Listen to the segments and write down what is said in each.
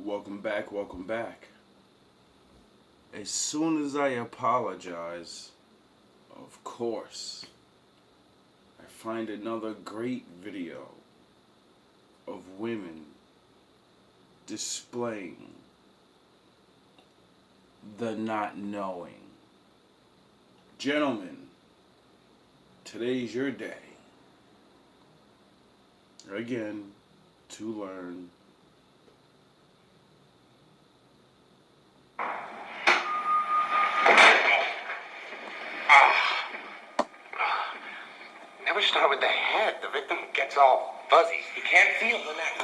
Welcome back, welcome back. As soon as I apologize, of course, I find another great video of women displaying the not knowing. Gentlemen, today's your day. Again, to learn. Never start with the head. The victim gets all fuzzy. He can't feel the neck.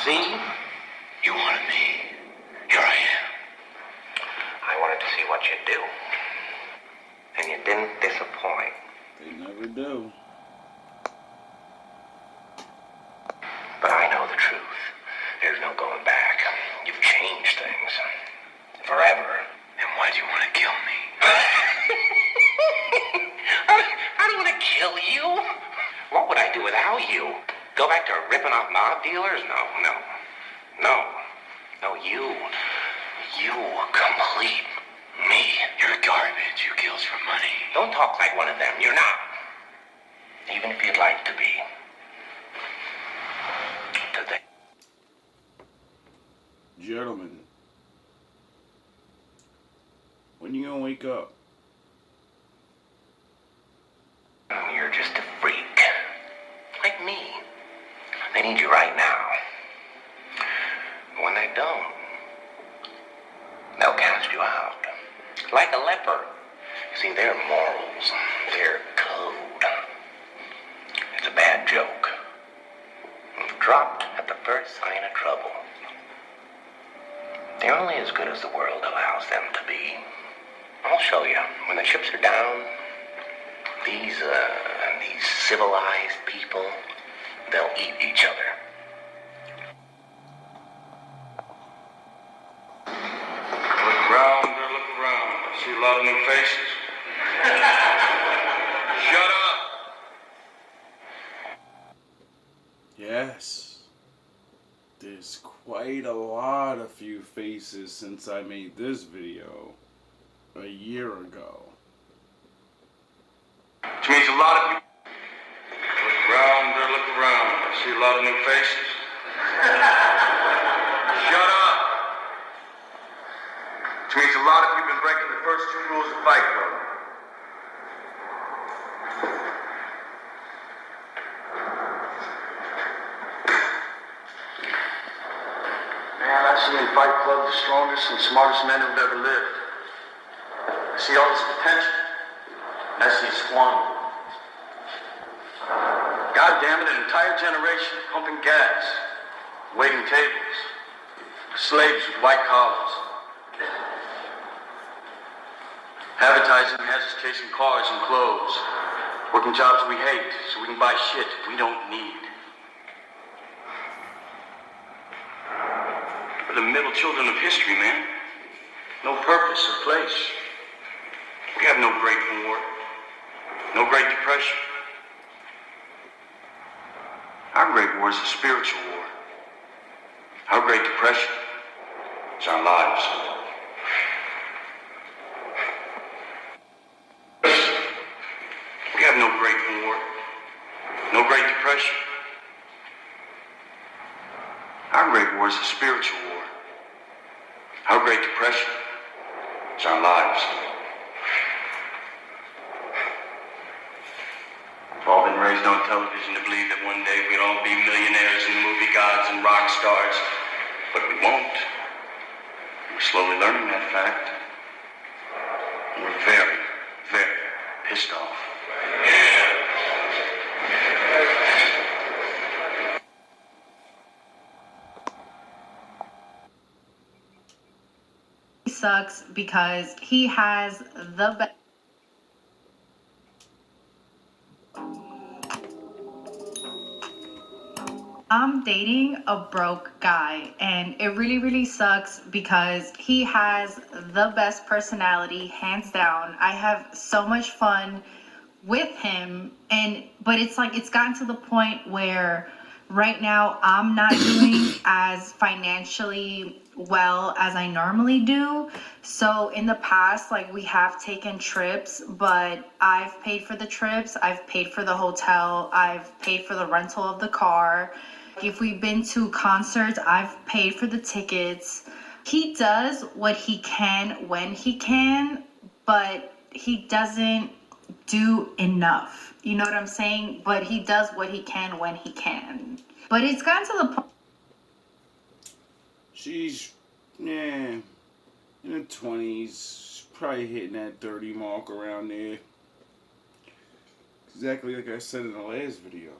See? You wanted me. Here I am. I wanted to see what you'd do. And you didn't disappoint. They never do. But I know the truth. There's no going back. You've changed things. Forever. And why do you want to kill me? I don't want to kill you. What would I do without you? Go back to ripping off mob dealers? No. No, you complete me. You're garbage. You kills for money. Don't talk like one of them. You're not. Even if you'd like to be. Today. Gentlemen, when you gonna wake up? You're just a freak. Like me. They need you right now. When they don't, they'll cast you out. Like a leper. You see, their morals, their code. It's a bad joke. Dropped at the first sign of trouble. They're only as good as the world allows them to be. I'll show you. When the chips are down, these civilized people, they'll eat each other. Look around. I see a lot of new faces. Shut up! Yes. There's quite a lot of few faces since I made this video a year ago. Which means a lot of people. Look around. I see a lot of new faces. Shut up! Which means a lot of you have been breaking the first two rules of Fight Club. Man, I see in Fight Club the strongest and smartest men who've ever lived. I see all this potential. And I see it squandered. God damn it, an entire generation pumping gas, waiting tables, slaves with white collars. Advertising has us chasing cars and clothes, working jobs we hate so we can buy shit we don't need. We're the middle children of history, man. No purpose or place. We have no Great War, no Great Depression. Our Great War is a spiritual war. Our Great Depression is our lives. We have no Great War, no Great Depression. Our Great War is a spiritual war. Our Great Depression is our lives. We've all been raised on television to believe that one day we'd all be millionaires and movie gods and rock stars, but we won't. We're slowly learning that fact. And we're very, very pissed off. Sucks because he has the best. I'm dating a broke guy and it really sucks because he has the best personality, hands down. I have so much fun with him, but it's like it's gotten to the point where right now I'm not doing as financially well as I normally do. So in the past, like, we have taken trips, but I've paid for the trips, I've paid for the hotel, I've paid for the rental of the car. If we've been to concerts, I've paid for the tickets. He does what he can when he can, but he doesn't do enough. You know what I'm saying? But he does what he can when he can. But it's gotten to the point. She's, yeah, in her 20s, probably hitting that 30 mark around there. Exactly like I said in the last video.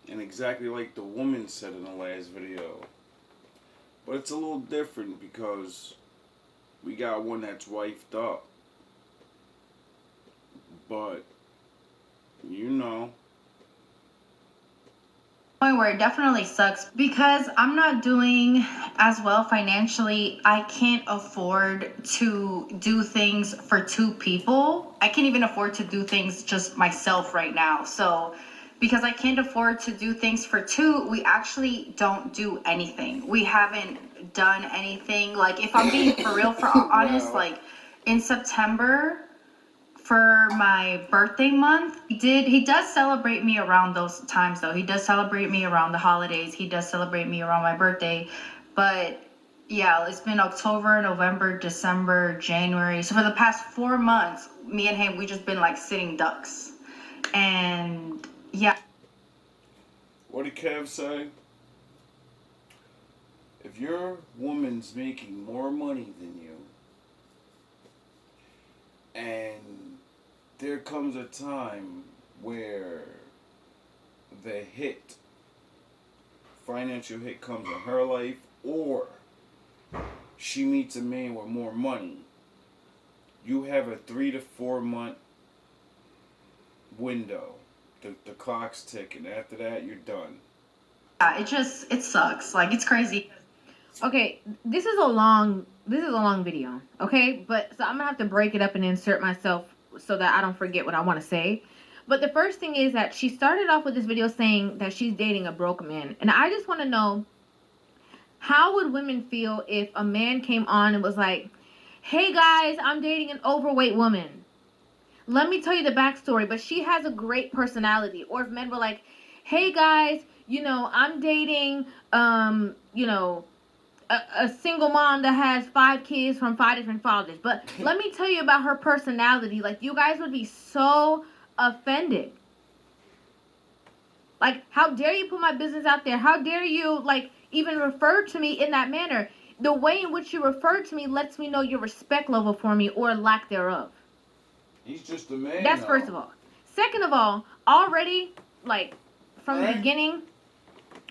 And exactly like the woman said in the last video. But it's a little different because we got one that's wifed up. But, you know. Where it definitely sucks because I'm not doing as well financially. I can't afford to do things for two people. I can't even afford to do things just myself right now. So because I can't afford to do things for two, we actually don't do anything. We haven't done anything. Like, if I'm being for real, for honest, Wow. like in September, for my birthday month, he does celebrate me around those times though. He does celebrate me around the holidays. He does celebrate me around my birthday. But yeah, it's been October, November, December, January. So for the past 4 months, me and him, we just been like sitting ducks. And yeah. What did Kev say? If your woman's making more money than you, and there comes a time where the financial hit comes in her life, or she meets a man with more money, you have a 3 to 4 month window. The clock's ticking. After that, you're done. Yeah, it sucks. Like, it's crazy. Okay, this is a long video, okay? But so I'm gonna have to break it up and insert myself so that I don't forget what I want to say. But the first thing is that she started off with this video saying that she's dating a broke man. And I just want to know, how would women feel if a man came on and was like, hey guys, I'm dating an overweight woman. Let me tell you the backstory, but she has a great personality. Or if men were like, hey guys, I'm dating, a single mom that has 5 kids from 5 different fathers. But let me tell you about her personality. Like, you guys would be so offended. Like, how dare you put my business out there? How dare you, like, even refer to me in that manner? The way in which you refer to me lets me know your respect level for me or lack thereof. He's just a man. That's first of all. Second of all, already, like, from the beginning,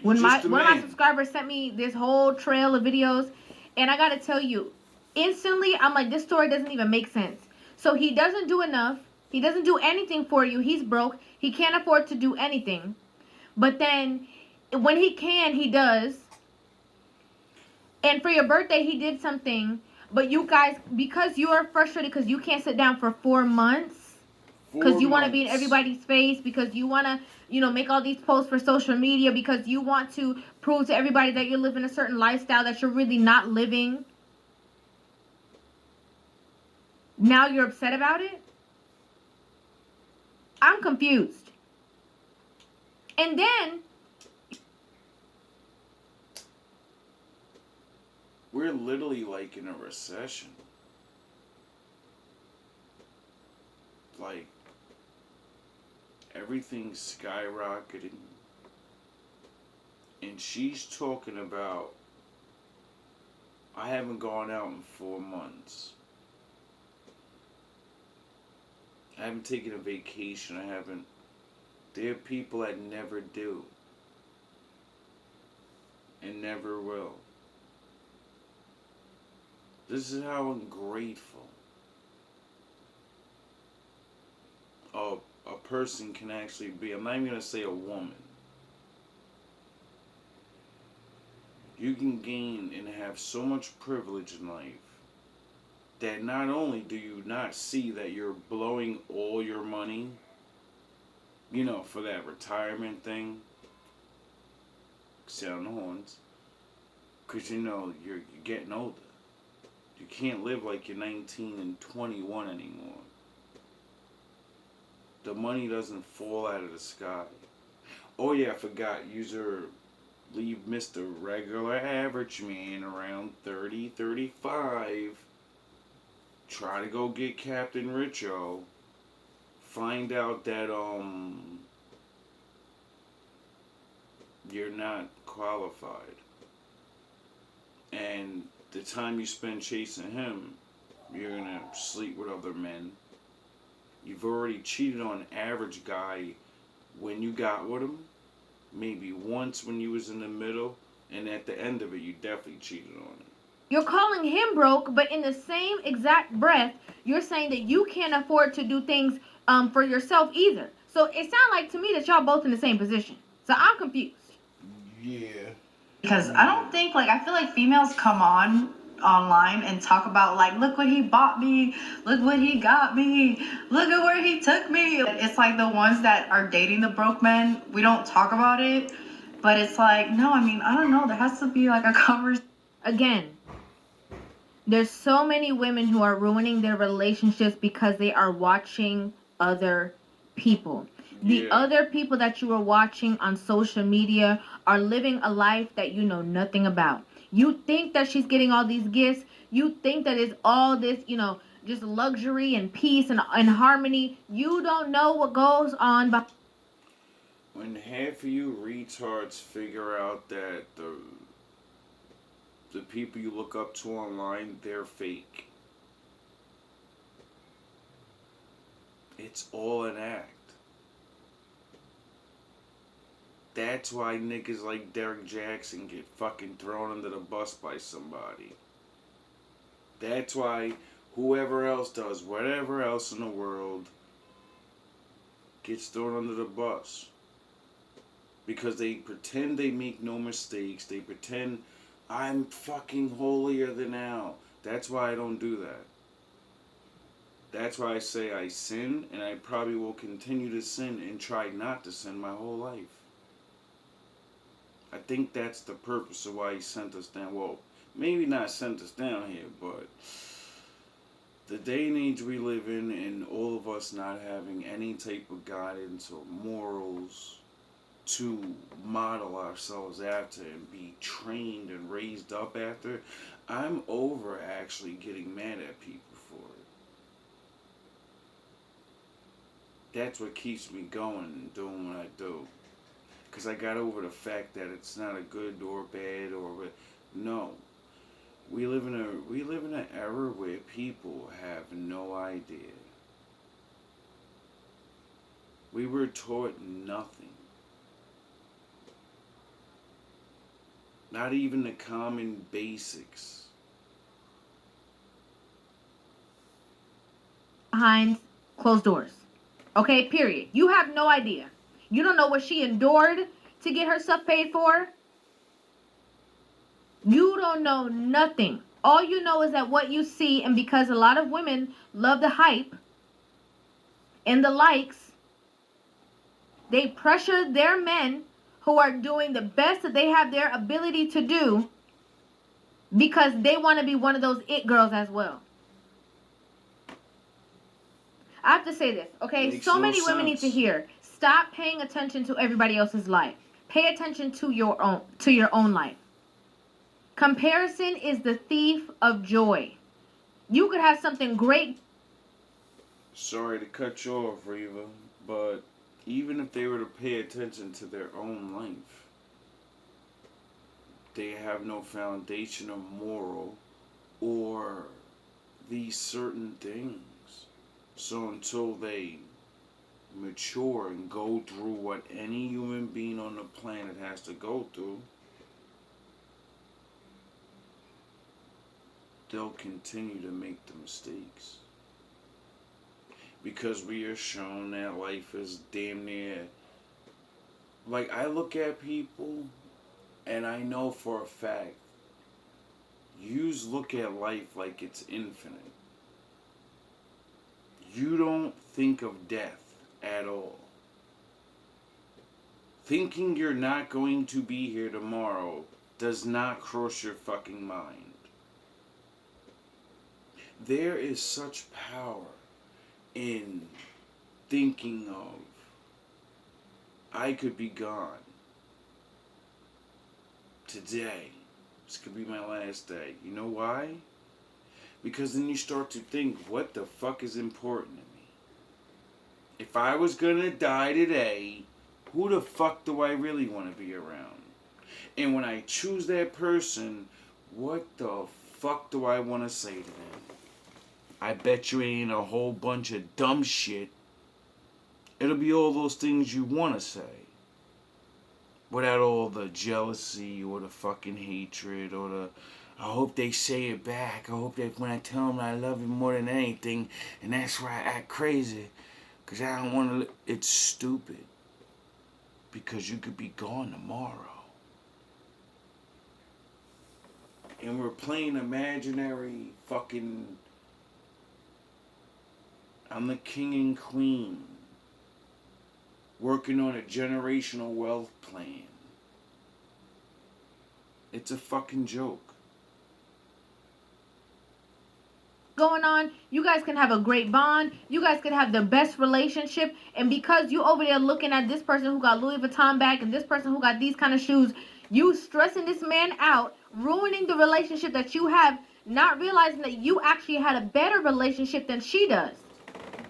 one of my subscribers sent me this whole trail of videos, and I gotta tell you, instantly, I'm like, this story doesn't even make sense. So he doesn't do enough. He doesn't do anything for you. He's broke. He can't afford to do anything. But then, when he can, he does. And for your birthday, he did something. But you guys, because you're frustrated because you can't sit down for 4 months, because you want to be in everybody's face, because you want to, make all these posts for social media, because you want to prove to everybody that you're living a certain lifestyle that you're really not living. Now you're upset about it? I'm confused. And then, we're literally like in a recession. Like, everything's skyrocketing. And she's talking about, I haven't gone out in 4 months. I haven't taken a vacation. There are people that never do. And never will. This is how ungrateful a person can actually be. I'm not even going to say a woman. You can gain and have so much privilege in life that not only do you not see that you're blowing all your money, for that retirement thing, sound the horns. Because, you know, you're getting older. You can't live like you're 19 and 21 anymore. The money doesn't fall out of the sky. Oh yeah, I forgot. Leave Mr. Regular Average Man around 30, 35. Try to go get Captain Richo. Find out that, you're not qualified. And the time you spend chasing him, you're gonna sleep with other men. You've already cheated on an average guy when you got with him. Maybe once when you was in the middle. And at the end of it, you definitely cheated on him. You're calling him broke, but in the same exact breath, you're saying that you can't afford to do things for yourself either. So it sounds like to me that y'all both in the same position. So I'm confused. Yeah. Because I don't think, like, I feel like females come online and talk about, like, look what he bought me, look what he got me, look at where he took me. It's like the ones that are dating the broke men, we don't talk about it, but it's like, no, I mean, I don't know, there has to be like a conversation. Again, there's so many women who are ruining their relationships because they are watching other people. The other people that you are watching on social media are living a life that you know nothing about. You think that she's getting all these gifts. You think that it's all this, you know, just luxury and peace and harmony. You don't know what goes on. When half of you retards figure out that the people you look up to online, they're fake. It's all an act. That's why niggas like Derek Jackson get fucking thrown under the bus by somebody. That's why whoever else does whatever else in the world gets thrown under the bus. Because they pretend they make no mistakes. They pretend I'm fucking holier than thou. That's why I don't do that. That's why I say I sin, and I probably will continue to sin and try not to sin my whole life. I think that's the purpose of why he sent us down. Well, maybe not sent us down here, but the day and age we live in, and all of us not having any type of guidance or morals to model ourselves after and be trained and raised up after, I'm over actually getting mad at people for it. That's what keeps me going and doing what I do. Because I got over the fact that it's not a good or bad or... No. We live in an era where people have no idea. We were taught nothing. Not even the common basics. Behind closed doors. Okay, period. You have no idea. You don't know what she endured to get her stuff paid for. You don't know nothing. All you know is that what you see, and because a lot of women love the hype and the likes, they pressure their men who are doing the best that they have their ability to do because they want to be one of those it girls as well. I have to say this, okay? So many women need to hear. Stop paying attention to everybody else's life. Pay attention to your own life. Comparison is the thief of joy. You could have something great. Sorry to cut you off, Reva, but even if they were to pay attention to their own life, they have no foundation of moral or these certain things. So until they mature and go through what any human being on the planet has to go through, they'll continue to make the mistakes. Because we are shown that life is damn near... Like, I look at people, and I know for a fact, yous look at life like it's infinite. You don't think of death at all. Thinking you're not going to be here tomorrow does not cross your fucking mind. There is such power in thinking of, I could be gone today. This could be my last day. You know why? Because then you start to think, what the fuck is important to me? If I was gonna die today, who the fuck do I really want to be around? And when I choose that person, what the fuck do I want to say to them? I bet you ain't a whole bunch of dumb shit. It'll be all those things you want to say. Without all the jealousy or the fucking hatred or the, I hope they say it back. I hope that when I tell them I love them more than anything, and that's why I act crazy. Because I don't want to, it's stupid. Because you could be gone tomorrow. And we're playing imaginary fucking, I'm the king and queen. Working on a generational wealth plan. It's a fucking joke. Going on, you guys can have a great bond, you guys can have the best relationship, and because you over there looking at this person who got Louis Vuitton bag and this person who got these kind of shoes, you stressing this man out, ruining the relationship that you have, not realizing that you actually had a better relationship than she does.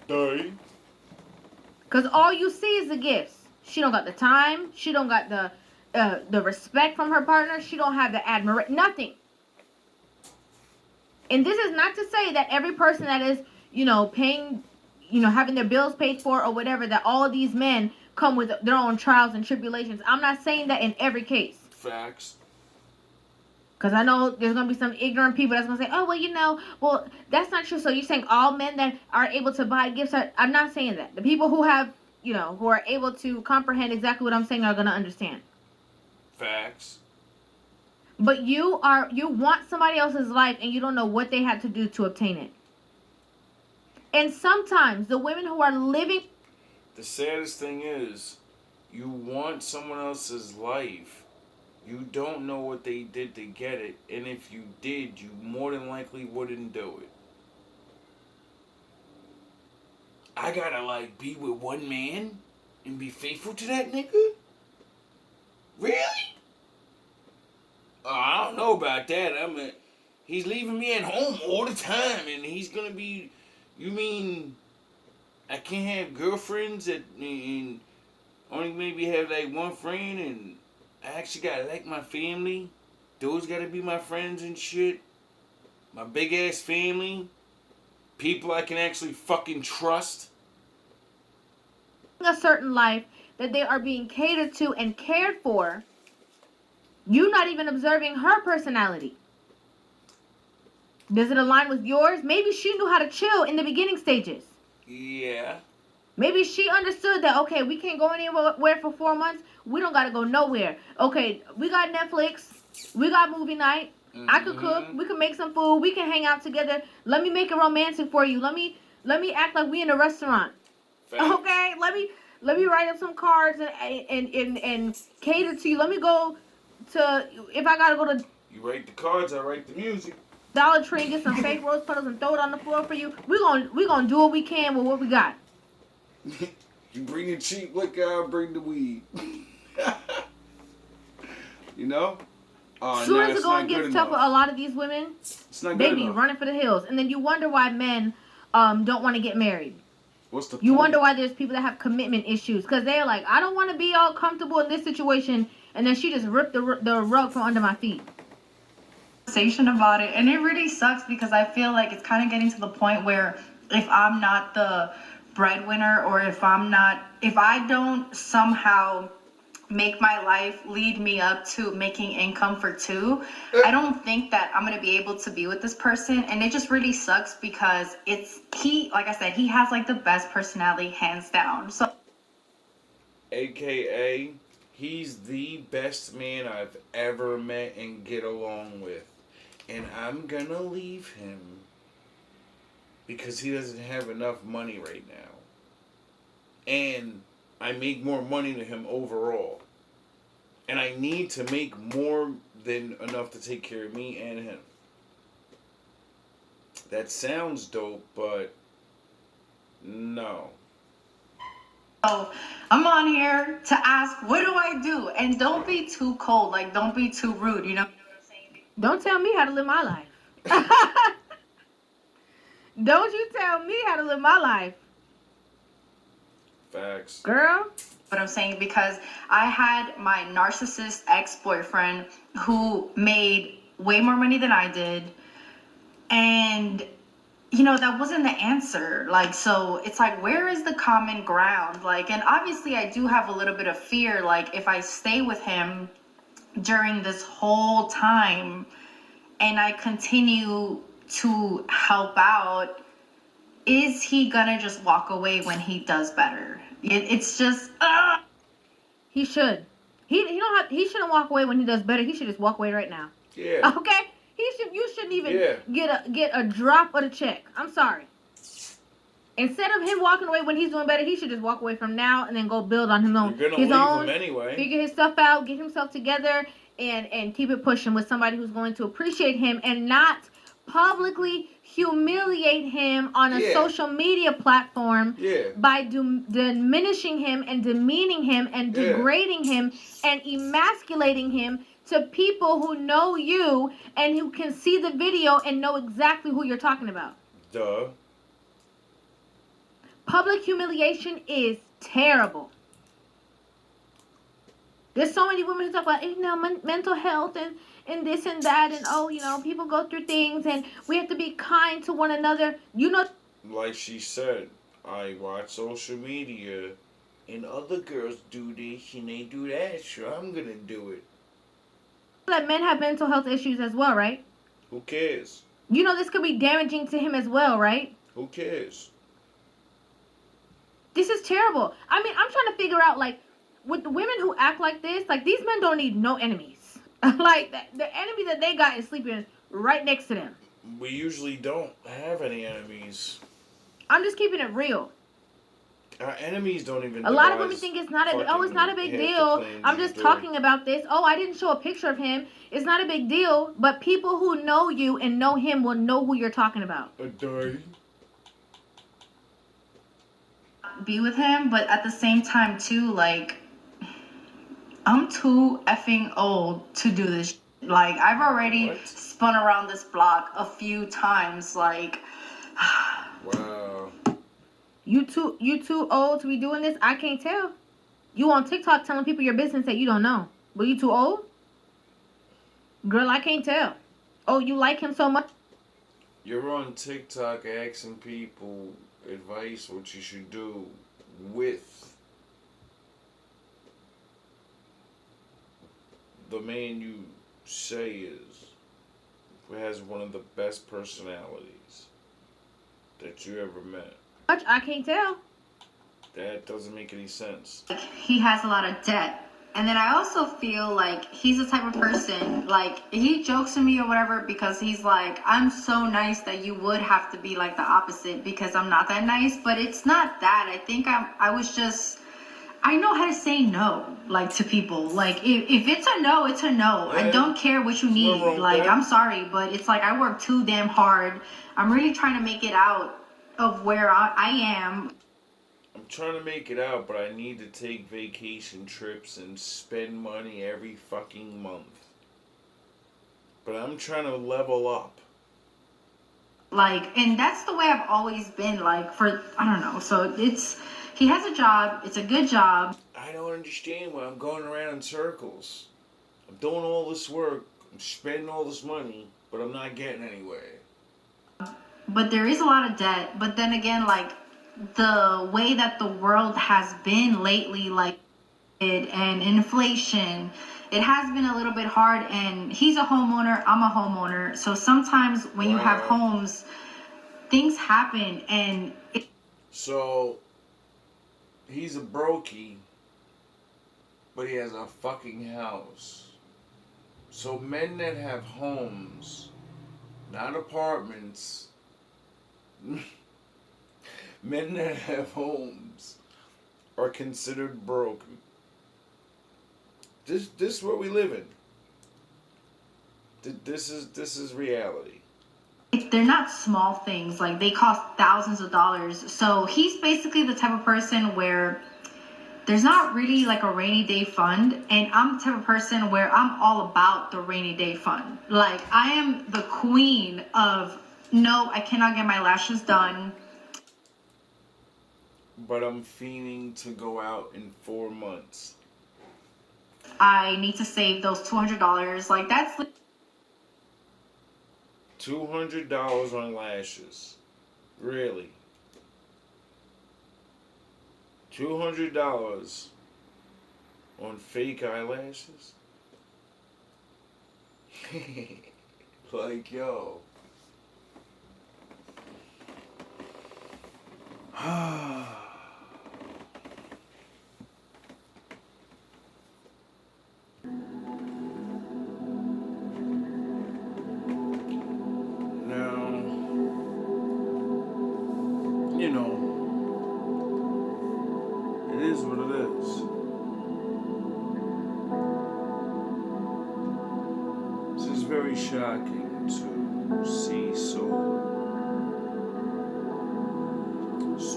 Because all you see is the gifts. She don't got the time, she don't got the respect from her partner, she don't have the admiration, nothing. And this is not to say that every person that is, paying, having their bills paid for or whatever, that all of these men come with their own trials and tribulations. I'm not saying that in every case. Facts. Because I know there's going to be some ignorant people that's going to say, oh, well, that's not true. So you're saying all men that are able to buy gifts are, I'm not saying that. The people who have, who are able to comprehend exactly what I'm saying are going to understand. Facts. But you want somebody else's life and you don't know what they had to do to obtain it. And sometimes the women who are living... The saddest thing is, you want someone else's life. You don't know what they did to get it. And if you did, you more than likely wouldn't do it. I gotta, be with one man and be faithful to that nigga? Really? I don't know about that. He's leaving me at home all the time, and he's gonna be. You mean I can't have girlfriends and only maybe have one friend, and I actually gotta my family. Those gotta be my friends and shit. My big ass family, people I can actually fucking trust. A certain life that they are being catered to and cared for. You not even observing her personality. Does it align with yours? Maybe she knew how to chill in the beginning stages. Yeah. Maybe she understood that, okay, we can't go anywhere for 4 months. We don't got to go nowhere. Okay, we got Netflix. We got movie night. Mm-hmm. I could cook. We can make some food. We can hang out together. Let me make it romantic for you. Let me act like we in a restaurant. Thanks. Okay? Let me write up some cards and cater to you. Let me go to, if I gotta go to... You write the cards, I write the music. Dollar Tree and get some fake rose petals and throw it on the floor for you. We gonna do what we can with what we got. You bring the cheap liquor, I'll bring the weed. You know? Soon as the going gets tough for a lot of these women, they be running for the hills. And then you wonder why men don't want to get married. What's the You point? wonder why there's people that have commitment issues. Because they're like, I don't want to be all comfortable in this situation. And then she just ripped the rug from under my feet. Conversation about it. And it really sucks because I feel like it's kind of getting to the point where if I'm not the breadwinner or if I don't somehow make my life lead me up to making income for two, I don't think that I'm going to be able to be with this person. And it just really sucks because like I said, he has the best personality hands down. So AKA, he's the best man I've ever met and get along with. And I'm gonna leave him because he doesn't have enough money right now. And I make more money than him overall. And I need to make more than enough to take care of me and him. That sounds dope, but no. So I'm on here to ask, what do I do? And don't be too cold, like don't be too rude, you know what I'm saying? Don't tell me how to live my life. Don't you tell me how to live my life. Facts. Girl. What I'm saying, because I had my narcissist ex-boyfriend who made way more money than I did, and that wasn't the answer. Like, so it's like, where is the common ground? Like, and obviously I do have a little bit of fear, like if I stay with him during this whole time and I continue to help out, is he gonna just walk away when he does better? It's just He should. He shouldn't walk away when he does better. He should just walk away right now. Yeah. Okay? You shouldn't even get a drop of the check. I'm sorry. Instead of him walking away when he's doing better, he should just walk away from now and then go build on his own. You're gonna leave him anyway. Figure his stuff out, get himself together, and keep it pushing with somebody who's going to appreciate him and not publicly humiliate him on a social media platform by diminishing him and demeaning him and degrading him and emasculating him to people who know you and who can see the video and know exactly who you're talking about. Duh. Public humiliation is terrible. There's so many women who talk about, mental health and this and that, and people go through things and we have to be kind to one another. Like she said, I watch social media and other girls do this and they do that, so I'm gonna do it. That men have mental health issues as well, right? Who cares? This could be damaging to him as well, right? Who cares? This is terrible. I mean, I'm trying to figure out, like, with the women who act like this, like, these men don't need no enemies. Like, the enemy that they got is sleeping right next to them. We usually don't have any enemies. I'm just keeping it real. Our enemies don't even. A lot of women think it's not a big deal. I'm just talking about this. Oh, I didn't show a picture of him. It's not a big deal. But people who know you and know him will know who you're talking about. Be with him, but at the same time too, like, I'm too effing old to do this. Like, I've already spun around this block a few times. Like, wow. You too old to be doing this? I can't tell. You on TikTok telling people your business that you don't know. But you too old? Girl, I can't tell. Oh, you like him so much? You're on TikTok asking people advice what you should do with the man you say has one of the best personalities that you ever met. I can't tell. That doesn't make any sense. He has a lot of debt. And then I also feel like he's the type of person, like, he jokes to me or whatever because he's like, I'm so nice that you would have to be like the opposite because I'm not that nice. But it's not that. I think I know how to say no, like, to people. Like, if it's a no, it's a no. I don't care what you need. Like, I'm sorry, but it's like I work too damn hard. I'm really trying to make it out of where I am. I'm trying to make it out, but I need to take vacation trips and spend money every fucking month. But I'm trying to level up. Like, and that's the way I've always been, like, for, I don't know. So he has a job. It's a good job. I don't understand why I'm going around in circles. I'm doing all this work. I'm spending all this money, but I'm not getting anywhere. But there is a lot of debt. But then again, like, the way that the world has been lately, like, and inflation, it has been a little bit hard. And he's a homeowner, I'm a homeowner, so sometimes when you have homes, things happen. And so he's a brokey, but he has a fucking house. So men that have homes, not apartments, men that have homes are considered broke. This is what we live in. This is reality. They're not small things. Like, they cost thousands of dollars. So he's basically the type of person where there's not really like a rainy day fund. And I'm the type of person where I'm all about the rainy day fund. Like, I am the queen of, no, I cannot get my lashes done. But I'm fiending to go out in 4 months. I need to save those $200. Like, that's $200 on lashes. Really? $200 on fake eyelashes? Like, yo. You know, it is what it is. This is very shocking to see so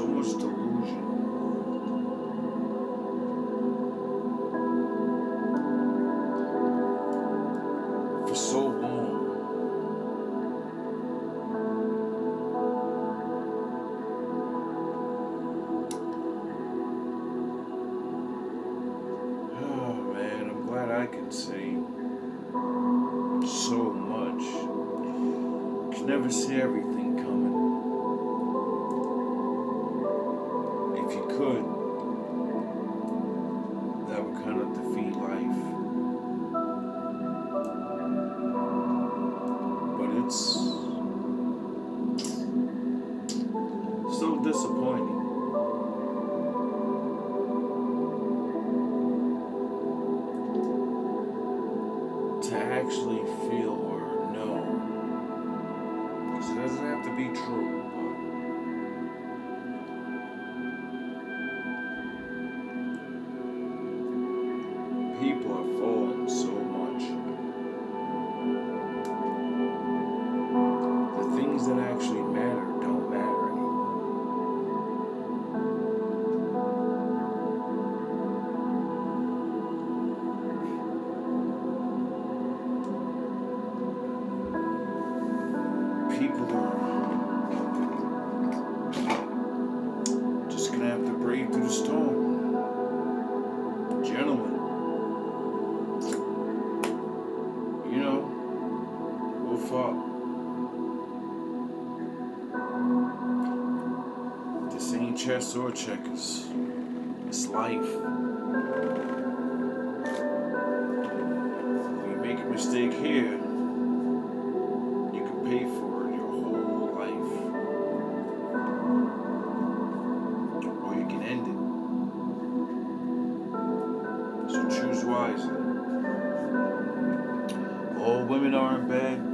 much delusion. For so long. I can say so much. You can never see everything coming. If you could, that would kind of defeat life. But it's so disappointing. To actually feel or know, because it doesn't have to be true, but people are falling so much. The things that actually matter don't matter anymore. People are just gonna have to brave through the storm. Gentlemen, you know, we'll fall. This ain't chess or checkers. It's life. When you make a mistake here, you can pay for it your whole life. Or you can end it. So choose wisely. All women aren't bad.